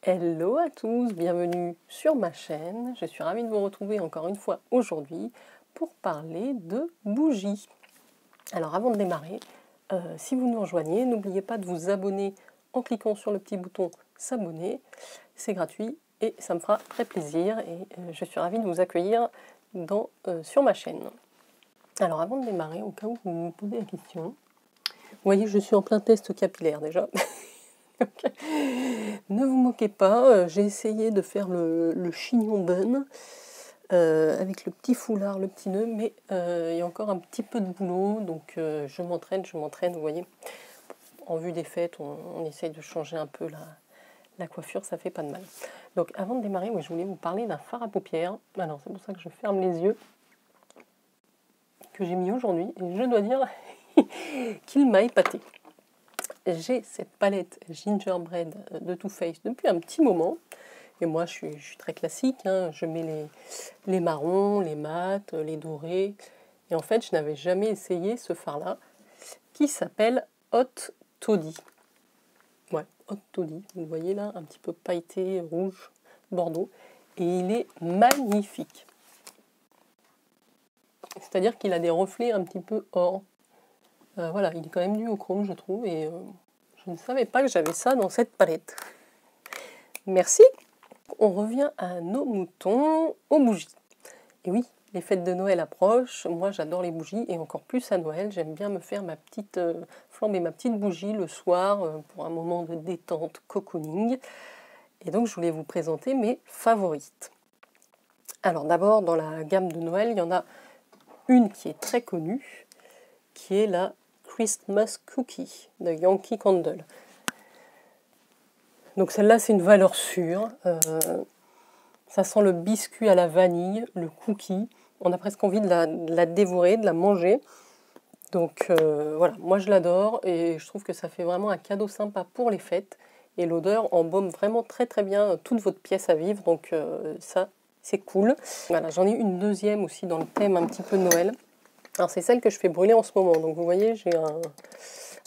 Hello à tous, bienvenue sur ma chaîne. Je suis ravie de vous retrouver encore une fois aujourd'hui pour parler de bougies. Alors avant de démarrer, si vous nous rejoignez, n'oubliez pas de vous abonner en cliquant sur le petit bouton s'abonner. C'est gratuit et ça me fera très plaisir et je suis ravie de vous accueillir sur ma chaîne. Alors avant de démarrer, au cas où vous me posez la question, vous voyez je suis en plein test capillaire déjà. Donc, ne vous moquez pas, j'ai essayé de faire le chignon bun avec le petit foulard, le petit nœud, mais il y a encore un petit peu de boulot, donc je m'entraîne, vous voyez. En vue des fêtes, on essaye de changer un peu la coiffure, ça fait pas de mal. Donc avant de démarrer, je voulais vous parler d'un fard à paupières. Alors c'est pour ça que je ferme les yeux, que j'ai mis aujourd'hui, et je dois dire qu'il m'a épaté. J'ai cette palette Gingerbread de Too Faced depuis un petit moment. Et moi, je suis très classique. Hein. Je mets les marrons, les mats, les dorés. Et en fait, je n'avais jamais essayé ce fard-là, qui s'appelle Hot Toddy. Ouais, Hot Toddy. Vous le voyez là, un petit peu pailleté, rouge, bordeaux. Et il est magnifique. C'est-à-dire qu'il a des reflets un petit peu or. Voilà, il est quand même au chrome, je trouve, et je ne savais pas que j'avais ça dans cette palette. Merci. On revient à nos moutons, aux bougies. Et oui, les fêtes de Noël approchent. Moi, j'adore les bougies, et encore plus à Noël. J'aime bien me faire flamber ma petite bougie le soir pour un moment de détente, cocooning. Et donc, je voulais vous présenter mes favorites. Alors d'abord, dans la gamme de Noël, il y en a une qui est très connue, qui est la Christmas Cookie de Yankee Candle. Donc celle-là, c'est une valeur sûre. Ça sent le biscuit à la vanille, le cookie. On a presque envie de la dévorer, de la manger. Donc voilà, moi je l'adore et je trouve que ça fait vraiment un cadeau sympa pour les fêtes. Et l'odeur embaume vraiment très très bien toute votre pièce à vivre. Donc ça, c'est cool. Voilà, j'en ai une deuxième aussi dans le thème un petit peu de Noël. Alors c'est celle que je fais brûler en ce moment. Donc vous voyez, j'ai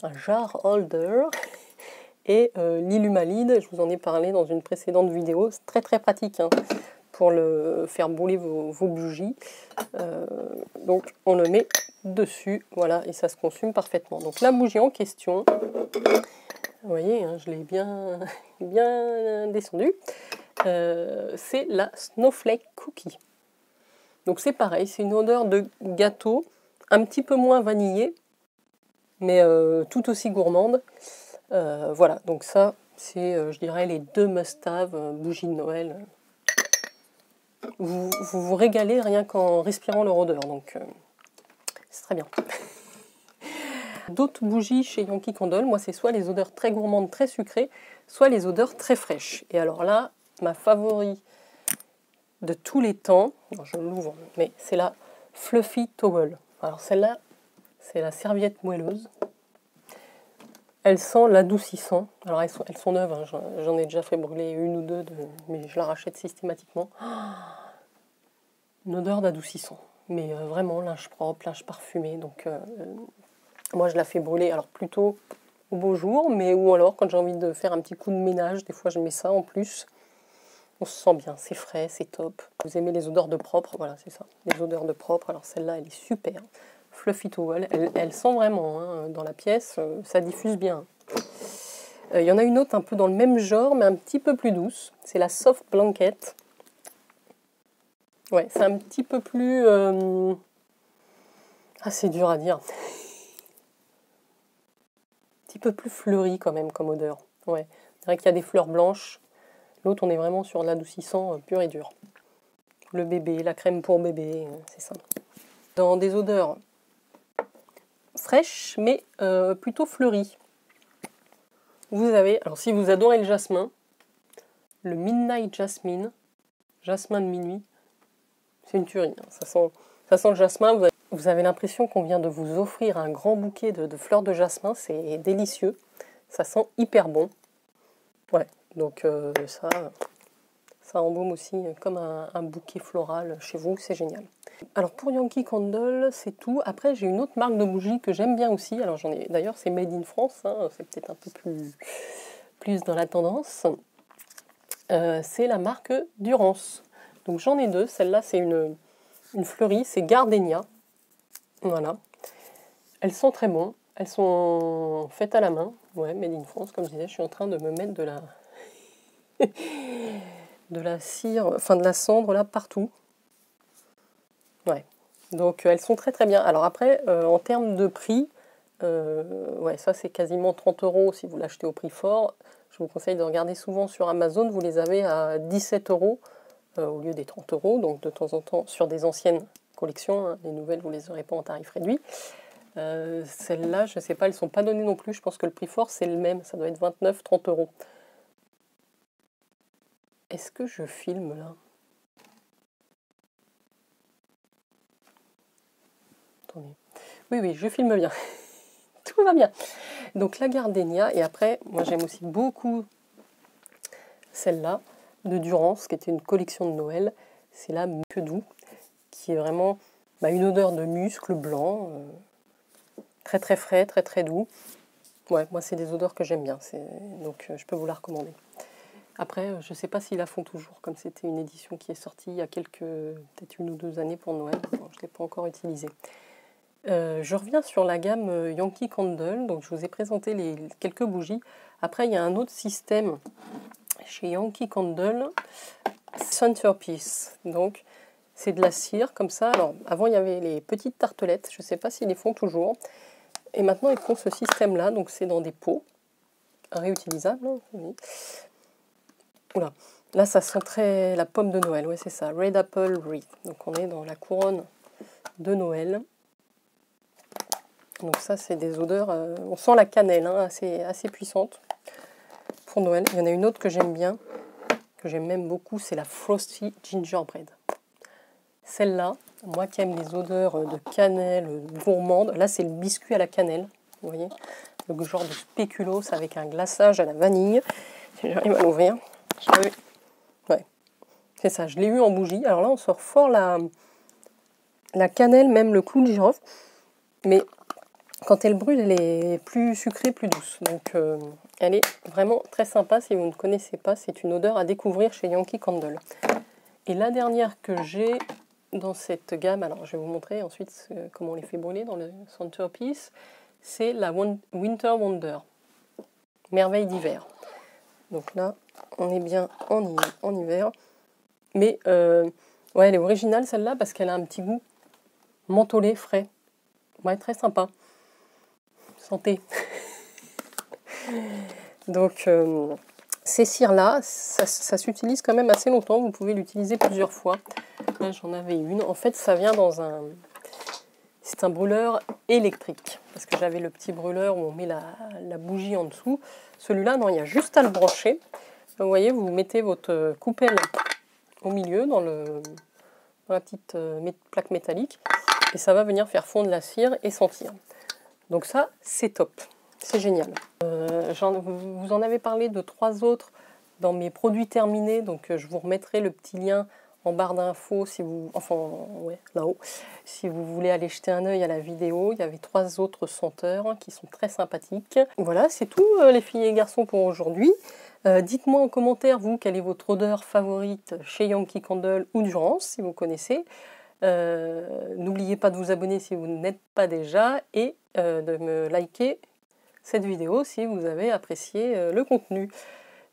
un jar holder et l'illumalide. Je vous en ai parlé dans une précédente vidéo. C'est très très pratique hein, pour faire brûler vos bougies. Donc on le met dessus, voilà, et ça se consume parfaitement. Donc la bougie en question, vous voyez, hein, je l'ai bien, bien descendue. C'est la Snowflake Cookie. Donc c'est pareil, c'est une odeur de gâteau, un petit peu moins vanillée, mais tout aussi gourmande. Voilà, donc ça, c'est, je dirais, les deux must-have bougies de Noël. Vous régalez rien qu'en respirant leur odeur, donc c'est très bien. D'autres bougies chez Yankee Candle, moi c'est soit les odeurs très gourmandes, très sucrées, soit les odeurs très fraîches. Et alors là, ma favorite de tous les temps, je l'ouvre, mais c'est la Fluffy Towel. Alors celle-là, c'est la serviette moelleuse. Elle sent l'adoucissant. Alors elles sont neuves, hein. J'en ai déjà fait brûler une ou deux, mais je la rachète systématiquement. Une odeur d'adoucissant. Mais vraiment, linge propre, linge parfumé. Donc moi je la fais brûler, alors plutôt au beau jour, mais ou alors quand j'ai envie de faire un petit coup de ménage, des fois je mets ça en plus. On se sent bien, c'est frais, c'est top. Vous aimez les odeurs de propre, voilà, c'est ça. Les odeurs de propre, alors celle-là, elle est super. Fluffy Towel, elle sent vraiment hein, dans la pièce, ça diffuse bien. Il y en a une autre un peu dans le même genre, mais un petit peu plus douce. C'est la Soft Blanket. Ouais, c'est un petit peu plus... Ah, c'est dur à dire. Un petit peu plus fleuri quand même comme odeur. Ouais, c'est vrai qu'il y a des fleurs blanches. L'autre, on est vraiment sur l'adoucissant pur et dur. Le bébé, la crème pour bébé, c'est ça. Dans des odeurs fraîches, mais plutôt fleuries. Vous avez, alors si vous adorez le jasmin, le Midnight Jasmine, jasmin de minuit, c'est une tuerie. Hein. Ça sent le jasmin, vous avez l'impression qu'on vient de vous offrir un grand bouquet de fleurs de jasmin, c'est délicieux. Ça sent hyper bon. Ouais, donc ça embaume aussi comme un bouquet floral chez vous, c'est génial. Alors pour Yankee Candle, c'est tout. Après, j'ai une autre marque de bougies que j'aime bien aussi. Alors j'en ai, d'ailleurs, c'est Made in France, hein, c'est peut-être un peu plus dans la tendance. c'est la marque Durance. Donc j'en ai deux. Celle-là, c'est une fleurie, c'est Gardenia. Voilà. Elles sont très bonnes. Elles sont faites à la main. Ouais, made in France, comme je disais. Je suis en train de me mettre de la de la cire, enfin de la cendre là partout. Ouais. Donc elles sont très très bien. Alors après, en termes de prix, ouais, ça c'est quasiment 30 € si vous l'achetez au prix fort. Je vous conseille de regarder souvent sur Amazon, vous les avez à 17 € au lieu des 30 €. Donc de temps en temps, sur des anciennes collections, hein, les nouvelles vous les aurez pas en tarif réduit. Celles-là, je ne sais pas, elles ne sont pas données non plus. Je pense que le prix fort c'est le même, ça doit être 29-30 €. Est-ce que je filme là? Attendez. Oui, oui, je filme bien. Tout va bien. Donc la Gardenia, et après, moi j'aime aussi beaucoup celle-là, de Durance, qui était une collection de Noël. C'est la Que Doux, qui est vraiment une odeur de muscle blanc, très très frais, très très doux. Ouais, moi c'est des odeurs que j'aime bien, donc je peux vous la recommander. Après, je ne sais pas s'ils la font toujours, comme c'était une édition qui est sortie il y a peut-être 1 ou 2 années pour Noël. Bon, je ne l'ai pas encore utilisée. Je reviens sur la gamme Yankee Candle. Donc je vous ai présenté quelques bougies. Après, il y a un autre système chez Yankee Candle, Centerpiece. Donc c'est de la cire comme ça. Alors avant, il y avait les petites tartelettes. Je ne sais pas s'ils les font toujours. Et maintenant, ils font ce système-là. Donc c'est dans des pots réutilisables. Oui. Oula. Là, ça sent très la pomme de Noël. Oui, c'est ça. Red Apple Wreath. Donc on est dans la couronne de Noël. Donc ça, c'est des odeurs, on sent la cannelle, hein, assez puissante pour Noël. Il y en a une autre que j'aime bien, que j'aime même beaucoup, c'est la Frosty Gingerbread. Celle-là, moi qui aime les odeurs de cannelle gourmande, là c'est le biscuit à la cannelle, vous voyez, le genre de spéculoos avec un glaçage à la vanille. Si j'arrive à l'ouvrir, ouais, c'est ça, je l'ai eu en bougie. Alors là, on sort fort la cannelle, même le clou de girofle, mais quand elle brûle, elle est plus sucrée, plus douce. Donc, elle est vraiment très sympa. Si vous ne connaissez pas, c'est une odeur à découvrir chez Yankee Candle. Et la dernière que j'ai dans cette gamme, alors je vais vous montrer ensuite comment on les fait brûler dans le Centerpiece, c'est la Winter Wonder, merveille d'hiver. Donc là, on est bien en hiver. Mais, ouais, elle est originale celle-là parce qu'elle a un petit goût mentholé, frais. Ouais, très sympa. Santé. Donc ces cires-là, ça s'utilise quand même assez longtemps. Vous pouvez l'utiliser plusieurs fois. Là, j'en avais une. En fait, ça vient dans un... C'est un brûleur électrique. Parce que j'avais le petit brûleur où on met la bougie en dessous. Celui-là, non, il y a juste à le brancher. Vous voyez, vous mettez votre coupelle au milieu dans la petite plaque métallique. Et ça va venir faire fondre la cire et sentir. Donc ça, c'est top. C'est génial. Vous en avez parlé de 3 autres dans mes produits terminés. Donc je vous remettrai le petit lien en barre d'infos si vous... Enfin, ouais, là-haut. Si vous voulez aller jeter un œil à la vidéo. Il y avait 3 autres senteurs qui sont très sympathiques. Voilà, c'est tout les filles et garçons pour aujourd'hui. Dites-moi en commentaire, vous, quelle est votre odeur favorite chez Yankee Candle ou Durance, si vous connaissez. N'oubliez pas de vous abonner si vous n'êtes pas déjà et de me liker cette vidéo si vous avez apprécié le contenu.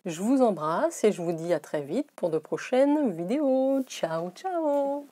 Je vous embrasse et je vous dis à très vite pour de prochaines vidéos. Ciao, ciao!